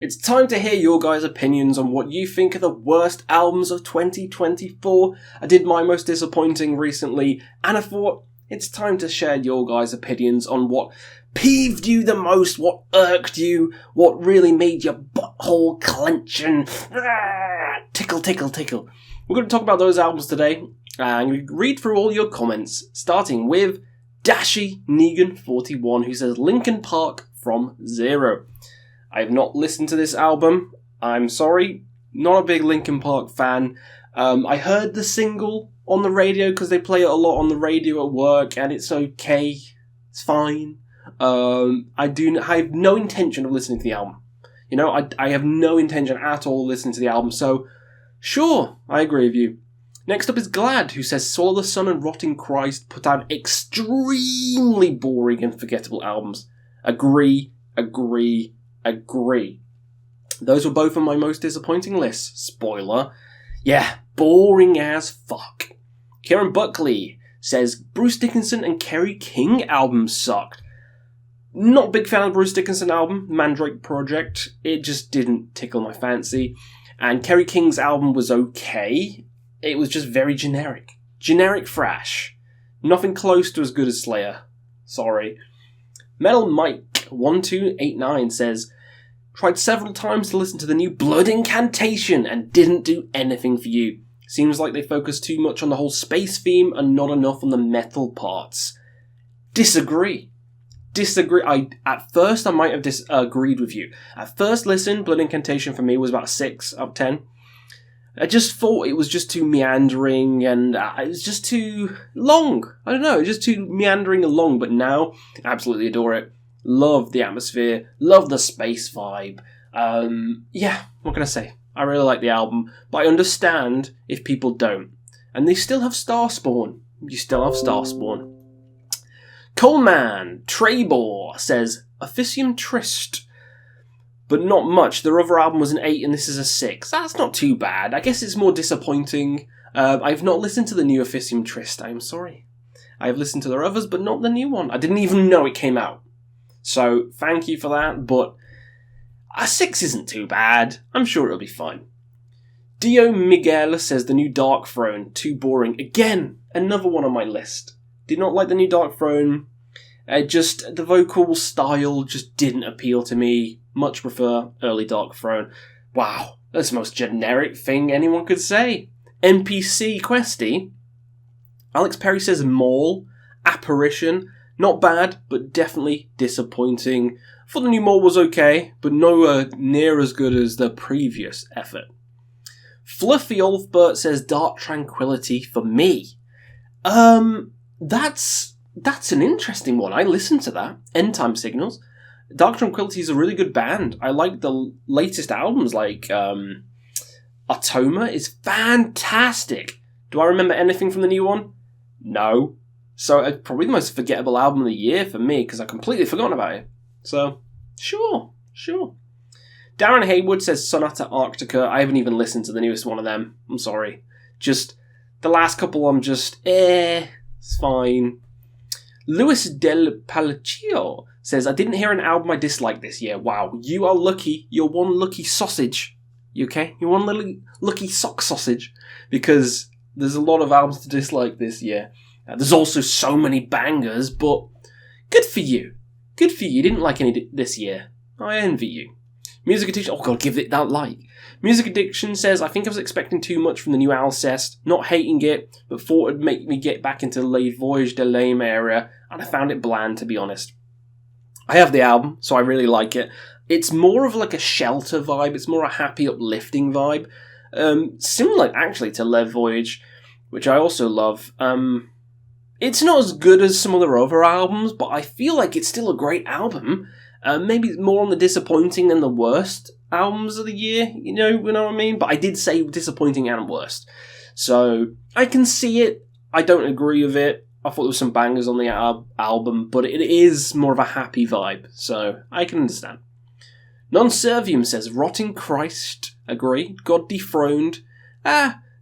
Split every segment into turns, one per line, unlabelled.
It's time to hear your guys' opinions on what you think are the worst albums of 2024. I did my most disappointing recently, and I thought it's time to share your guys' opinions on what peeved you the most, what irked you, what really made your butthole clench and tickle, tickle, tickle. We're going to talk about those albums today, and read through all your comments, starting with Dashy Negan 41, who says Linkin Park from Zero. I have not listened to this album. I'm sorry, not a big Linkin Park fan. I heard the single on the radio because they play it a lot on the radio at work, and it's okay. It's fine. I have no intention of listening to the album. You know, I have no intention at all of listening to the album, so sure, I agree with you. Next up is Glad, who says Soul of the Sun and Rotting Christ put out extremely boring and forgettable albums. Agree. Those were both on my most disappointing lists. Spoiler. Yeah, boring as fuck. Kieran Buckley says Bruce Dickinson and Kerry King albums sucked. Not a big fan of Bruce Dickinson album, Mandrake Project. It just didn't tickle my fancy. And Kerry King's album was okay. It was just very generic. Generic thrash. Nothing close to as good as Slayer. Sorry. Metal Mike 1289 says, tried several times to listen to the new Blood Incantation and didn't do anything for you. Seems like they focus too much on the whole space theme and not enough on the metal parts. Disagree. At first I might have disagreed with you. At first listen, Blood Incantation for me was about 6 out of 10. I just thought it was just too meandering and it was just too long. I don't know, just too meandering and long, but now, absolutely adore it. Love the atmosphere, love the space vibe. Yeah, what can I say? I really like the album, but I understand if people don't. And they still have Starspawn. You still have Starspawn. Coleman Trebor says Officium Trist, but not much. Their other album was an 8 and this is a 6. That's not too bad. I guess it's more disappointing. I've not listened to the new Officium Trist, I'm sorry. I have listened to their others, but not the new one. I didn't even know it came out. So, thank you for that, but a 6 isn't too bad. I'm sure it'll be fine. Dio Miguel says the new Dark Throne, too boring. Again, another one on my list. Did not like the new Dark Throne. Just the vocal style just didn't appeal to me. Much prefer early Dark Throne. Wow, that's the most generic thing anyone could say. NPC Questy. Alex Perry says Maul, Apparition. Not bad, but definitely disappointing. I thought the new Maul was okay, but nowhere near as good as the previous effort. Fluffy Ulfbert says Dark Tranquility for me. That's an interesting one. I listened to that. End Time Signals. Dark Tranquility is a really good band. I like the latest albums, like Atoma is fantastic. Do I remember anything from the new one? No. So it's probably the most forgettable album of the year for me, because I completely forgotten about it. So, sure. Darren Haywood says Sonata Arctica. I haven't even listened to the newest one of them. I'm sorry. Just, the last couple I'm just, it's fine. Luis Del Palacio says, I didn't hear an album I disliked this year. Wow, you are lucky. You're one lucky sausage. You okay? You're one little lucky sock sausage. Because there's a lot of albums to dislike this year. There's also so many bangers, but good for you. Good for you. You didn't like any this year. I envy you. Music Addiction. Oh god, give it that like. Music Addiction says, I think I was expecting too much from the new Alcest. Not hating it, but thought it'd make me get back into Les Voyages de l'Âme area, and I found it bland, to be honest. I have the album, so I really like it. It's more of like a shelter vibe. It's more a happy, uplifting vibe. Similar, actually, to Les Voyages, which I also love. It's not as good as some of their other albums, but I feel like it's still a great album. Maybe more on the disappointing than the worst albums of the year, you know what I mean? But I did say disappointing and worst. So, I can see it. I don't agree with it. I thought there was some bangers on the album, but it is more of a happy vibe, so I can understand. Non-Servium says, Rotting Christ, agree. God Dethroned,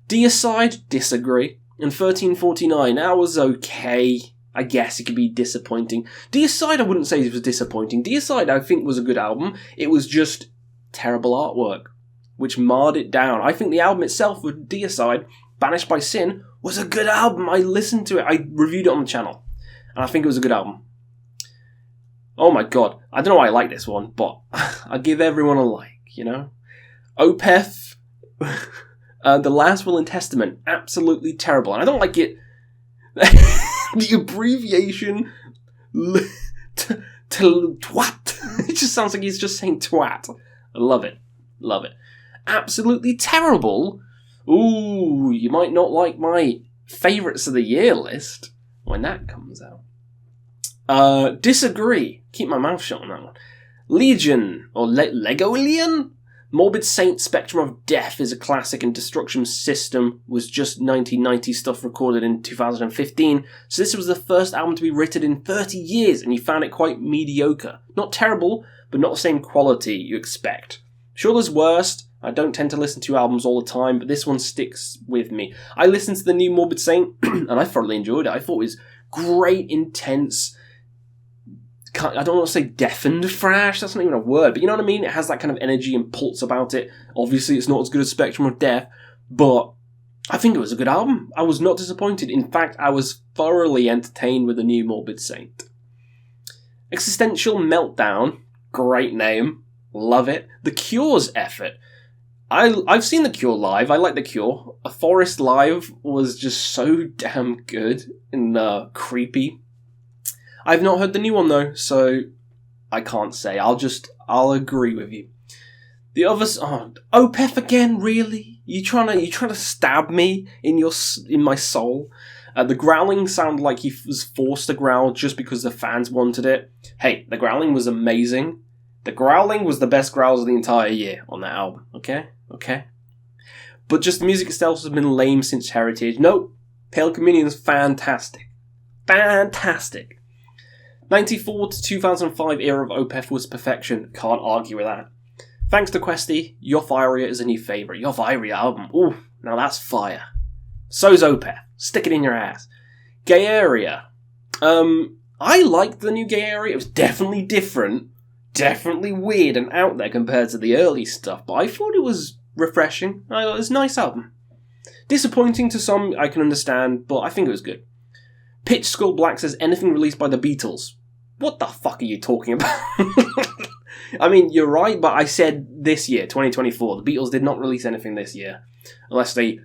Deicide, disagree. And 1349, that was okay. I guess it could be disappointing. Deicide, I wouldn't say it was disappointing. Deicide, I think, was a good album. It was just terrible artwork, which marred it down. I think the album itself, with Deicide, Banished by Sin, was a good album. I listened to it. I reviewed it on the channel. And I think it was a good album. Oh my god. I don't know why I like this one, but I give everyone a like, you know? Opeth, The Last Will and Testament, absolutely terrible. And I don't like it. The abbreviation to twat. It just sounds like he's just saying twat. I love it. Love it. Absolutely terrible. Ooh, you might not like my favourites of the year list when that comes out. Disagree. Keep my mouth shut on that one. Legion, or Legolian? Morbid Saint Spectrum of Death is a classic, and Destruction System was just 1990 stuff recorded in 2015, so this was the first album to be written in 30 years, and you found it quite mediocre. Not terrible, but not the same quality you expect. Sure, there's worse. I don't tend to listen to albums all the time, but this one sticks with me. I listened to the new Morbid Saint, and I thoroughly enjoyed it. I thought it was great, intense. I don't want to say deafened thrash, that's not even a word, but you know what I mean? It has that kind of energy and pulse about it. Obviously, it's not as good as Spectrum of Death, but I think it was a good album. I was not disappointed. In fact, I was thoroughly entertained with the new Morbid Saint. Existential Meltdown, great name, love it. The Cure's effort. I've seen The Cure live, I like The Cure. A Forest live was just so damn good and creepy. I've not heard the new one though, so I can't say. I'll agree with you. The others, Opeth again, really? You trying to stab me in my soul? The growling sounded like he was forced to growl just because the fans wanted it. Hey, the growling was amazing. The growling was the best growls of the entire year on that album. Okay. But just the music itself has been lame since Heritage. Nope, Pale Communion is fantastic. Fantastic. 94 to 2005 era of Opeth was perfection. Can't argue with that. Thanks to Questy, Your Firia is a new favourite. Your Firia album. Ooh, now that's fire. So's Opeth. Stick it in your ass. Gay Area. I liked the new Gay Area. It was definitely different. Definitely weird and out there compared to the early stuff. But I thought it was refreshing. I thought it was a nice album. Disappointing to some, I can understand, but I think it was good. Pitch Skull Black says anything released by the Beatles. What the fuck are you talking about? I mean, you're right, but I said this year, 2024. The Beatles did not release anything this year. Unless they,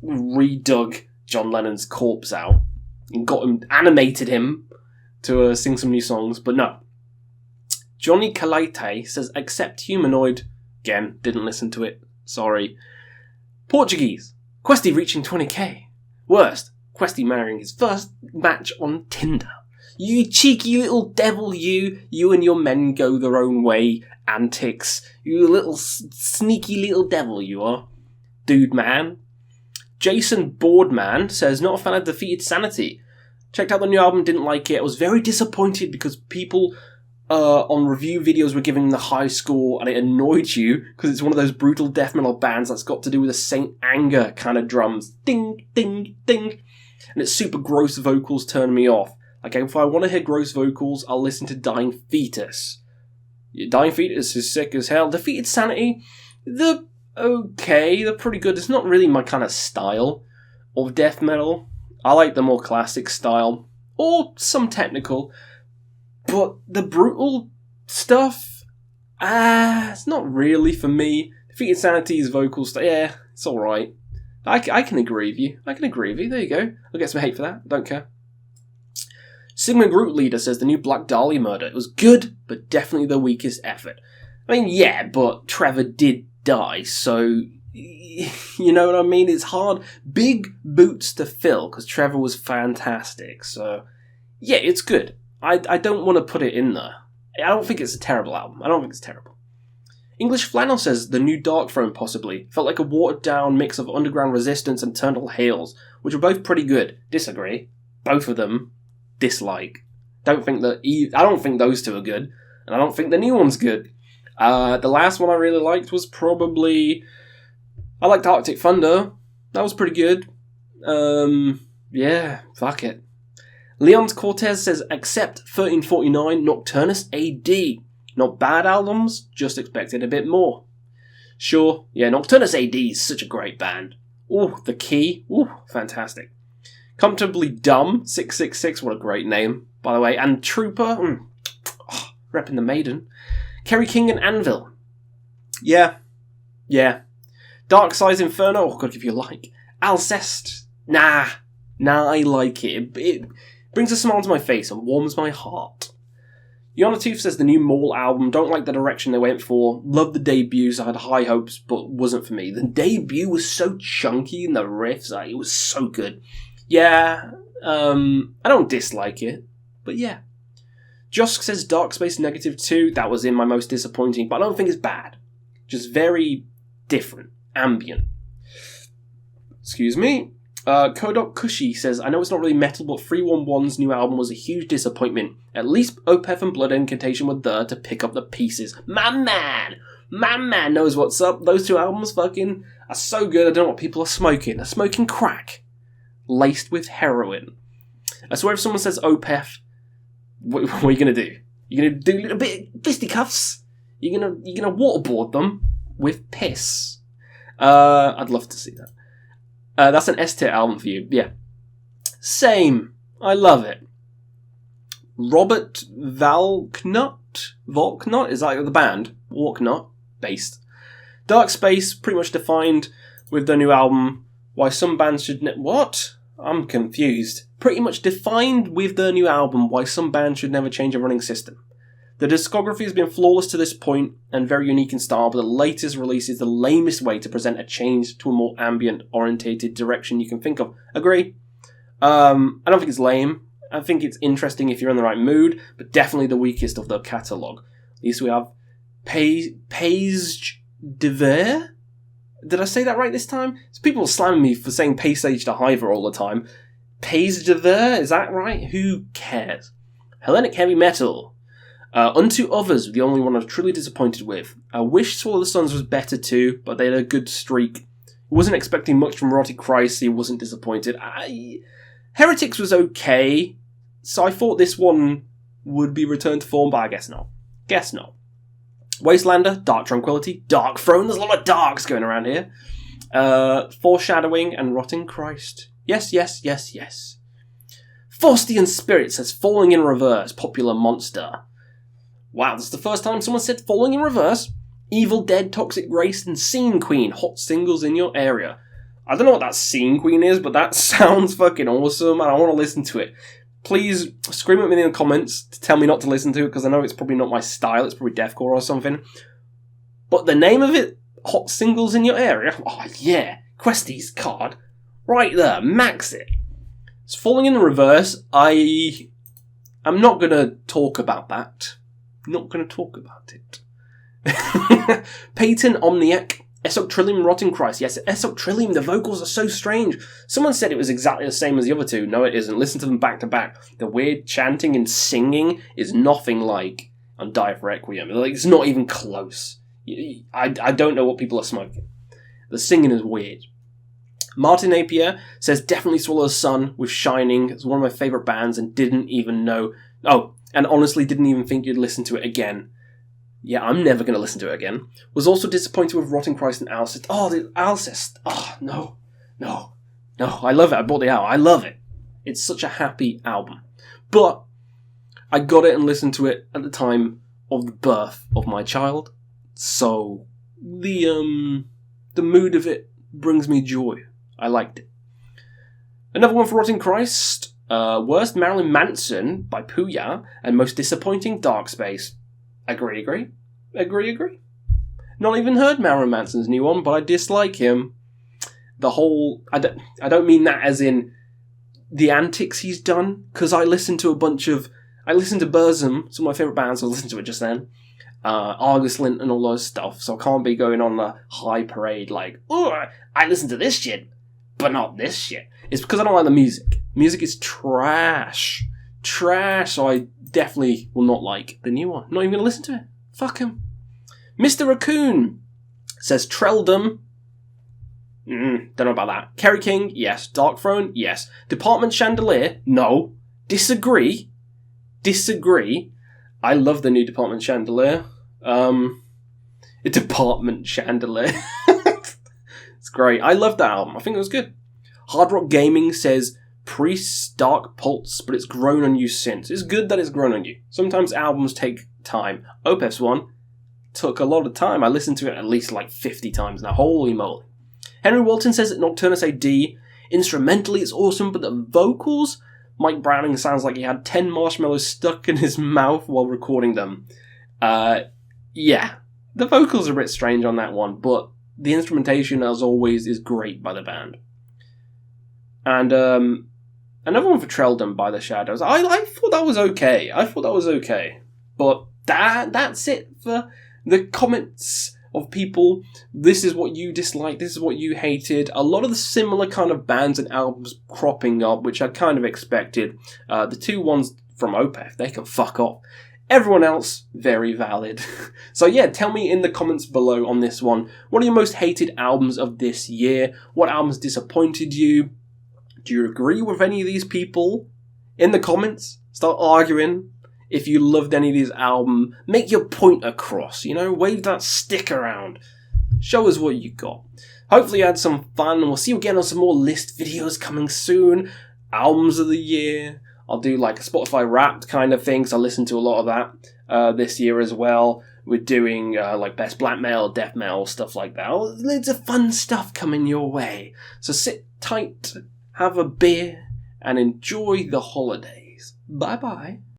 redug John Lennon's corpse out and animated him to sing some new songs, but no. Johnny Kalite says, accept Humanoid. Again, didn't listen to it. Sorry. Portuguese. Questy reaching 20k. Worst. Questy marrying his first match on Tinder. You cheeky little devil, you and your men go their own way antics. You little sneaky little devil you are. Dude man. Jason Boardman says, not a fan of Defeated Sanity. Checked out the new album, didn't like it. I was very disappointed because people on review videos were giving the high score and it annoyed you because it's one of those brutal death metal bands that's got to do with the Saint Anger kind of drums. Ding, ding, ding. And it's super gross vocals turn me off. Like, if I want to hear gross vocals, I'll listen to Dying Fetus. Dying Fetus is sick as hell. Defeated Sanity, they're okay. They're pretty good. It's not really my kind of style of death metal. I like the more classic style. Or some technical. But the brutal stuff, it's not really for me. Defeated Sanity's vocal style, yeah, it's alright. I can agree with you. There you go. I'll get some hate for that. Don't care. Sigma Group Leader says the new Black Dahlia Murder. It was good, but definitely the weakest effort. I mean, yeah, but Trevor did die, so you know what I mean? It's hard. Big boots to fill, because Trevor was fantastic. So, yeah, it's good. I don't want to put it in there. I don't think it's a terrible album. English Flannel says the new Dark Throne possibly. Felt like a watered-down mix of Underground Resistance and Eternal Hails, which were both pretty good. Disagree. Both of them. Dislike. I don't think those two are good, and I don't think the new one's good. The last one I really liked was probably... I liked Arctic Thunder. That was pretty good. Yeah, fuck it. Leon's Cortez says, accept 1349 Nocturnus AD. Not bad albums, just expected a bit more. Sure, yeah, Nocturnus AD is such a great band. Ooh, The Key, ooh, fantastic. Comfortably Dumb, 666, what a great name, by the way. And Trooper, repping the Maiden. Kerry King and Anvil. Yeah. Dark Side's Inferno, oh god, if you like. Alcest, nah, I like it. It brings a smile to my face and warms my heart. Yonatooth says the new Maul album, don't like the direction they went for. Loved the debuts, I had high hopes, but wasn't for me. The debut was so chunky in the riffs, it was so good. Yeah, I don't dislike it, but yeah. Josk says Dark Space Negative 2, that was in my most disappointing, but I don't think it's bad. Just very different. Ambient. Excuse me. Kodok Kushi says, I know it's not really metal, but 311's new album was a huge disappointment. At least Opeth and Blood Incantation were there to pick up the pieces. My man knows what's up. Those two albums fucking are so good. I don't know what people are smoking. They're smoking crack. Laced with heroin. I swear if someone says Opeth, what are you going to do? You're going to do a little bit of fisticuffs? You're going to waterboard them with piss. I'd love to see that. That's an S-tier album for you. Yeah. Same. I love it. Robert Valknut? Is that the band? Walknut. Based. Dark Space, pretty much defined with the new album. Why some bands should... What? I'm confused. Pretty much defined with the new album why some bands should never change a running system. The discography has been flawless to this point and very unique in style, but the latest release is the lamest way to present a change to a more ambient-orientated direction you can think of. Agree? I don't think it's lame. I think it's interesting if you're in the right mood, but definitely the weakest of the catalogue. At least we have Pays de Ver? Did I say that right this time? So people are slamming me for saying Paysage de Hiver all the time. Pays de Ver? Is that right? Who cares? Hellenic Heavy Metal. Unto Others, the only one I was truly disappointed with. I wish Swallow the Suns was better too, but they had a good streak. Wasn't expecting much from Erotic Christ, so he wasn't disappointed. Heretics was okay, so I thought this one would be returned to form, but I guess not. Wastelander, Dark Tranquility, Dark Throne, there's a lot of darks going around here. Foreshadowing and Rotting Christ. Yes. Faustian Spirit says Falling in Reverse, Popular Monster. Wow, this is the first time someone said Falling in Reverse. Evil Dead, Toxic Grace, and Scene Queen, hot singles in your area. I don't know what that Scene Queen is, but that sounds fucking awesome, and I want to listen to it. Please scream at me in the comments to tell me not to listen to it, because I know it's probably not my style, it's probably deathcore or something. But the name of it, hot singles in your area, oh yeah, Questies card, right there, max it. It's Falling in Reverse. I'm not going to talk about that. Not going to talk about it. Peyton Omniac, Esoctrillium, Rotting Christ. Yes, Esoctrillium, the vocals are so strange. Someone said it was exactly the same as the other two. No, it isn't. Listen to them back to back. The weird chanting and singing is nothing like on Die for Requiem. Like, it's not even close. I don't know what people are smoking. The singing is weird. Martin Napier says definitely Swallow the Sun with Shining. It's one of my favourite bands and didn't even know... and honestly didn't even think you'd listen to it again. Yeah, I'm never going to listen to it again. Was also disappointed with Rotting Christ and Alcest. Oh, the Alcest. Oh, no. I love it. I bought the album. I love it. It's such a happy album. But I got it and listened to it at the time of the birth of my child. So the mood of it brings me joy. I liked it. Another one for Rotting Christ. Worst Marilyn Manson by Puya, and most disappointing Dark Space. Agree. Not even heard Marilyn Manson's new one, but I dislike him. The whole... I don't mean that as in the antics he's done, because I listened to Burzum, some of my favourite bands, so I listened to it just then. Argus Lint and all those stuff, so I can't be going on the high parade like, oh, I listen to this shit, but not this shit. It's because I don't like the music. Music is trash, so I definitely will not like the new one. Not even going to listen to it. Fuck him. Mr. Raccoon says Treldom. Don't know about that. Kerry King, yes. Dark Throne, yes. Department Chandelier, no. Disagree. I love the new Department Chandelier. Department Chandelier. It's great. I love that album. I think it was good. Hard Rock Gaming says, Priest's Dark Pulse, but it's grown on you since. It's good that it's grown on you. Sometimes albums take time. Opeth's one took a lot of time. I listened to it at least like 50 times now. Holy moly. Henry Walton says that Nocturnus AD, instrumentally it's awesome, but the vocals, Mike Browning sounds like he had 10 marshmallows stuck in his mouth while recording them. Yeah, the vocals are a bit strange on that one, but the instrumentation, as always, is great by the band. And another one for Treldom by the Shadows. I thought that was okay. But that's it for the comments of people. This is what you disliked, this is what you hated. A lot of the similar kind of bands and albums cropping up, which I kind of expected. The two ones from Opeth, they can fuck off. Everyone else, very valid. So yeah, tell me in the comments below on this one. What are your most hated albums of this year? What albums disappointed you? Do you agree with any of these people? In the comments, start arguing. If you loved any of these albums, make your point across, wave that stick around. Show us what you got. Hopefully you had some fun, and we'll see you again on some more list videos coming soon. Albums of the year. I'll do like a Spotify Wrapped kind of thing, because I listened to a lot of that this year as well. We're doing like best black metal, death metal, stuff like that. Loads of fun stuff coming your way. So sit tight, have a beer, and enjoy the holidays. Bye-bye.